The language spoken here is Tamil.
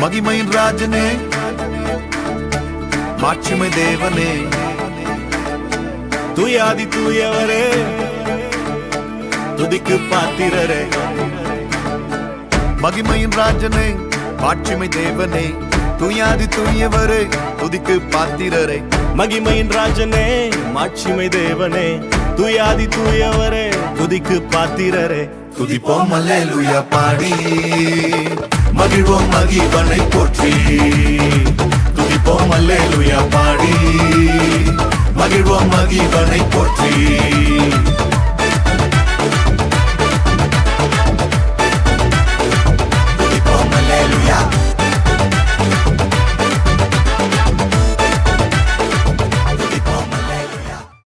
மகிமையின் ராஜனே, மாட்சிமை தேவனே, தூயாதி தூயவரே, துதிக்கு பாத்திரரே. மகிமையின் ராஜனே, மாட்சிமை தேவனே, தூயாதி தூயவரே, துதிக்கு பாத்திரரே. மகிமையின் ராஜனே, மாட்சிமை தேவனே, தூயாதி தூயவரே, துதிக்கு பாத்திரரே. துதிப்போம் அல்லேலூயா பாடி, மகிழ்வோம் மகிழ்வனை போற்றி. துதிப்போம் அல்லேலூயா பாடி, மகிழ்வோம் மகிழ்வனை போற்றி.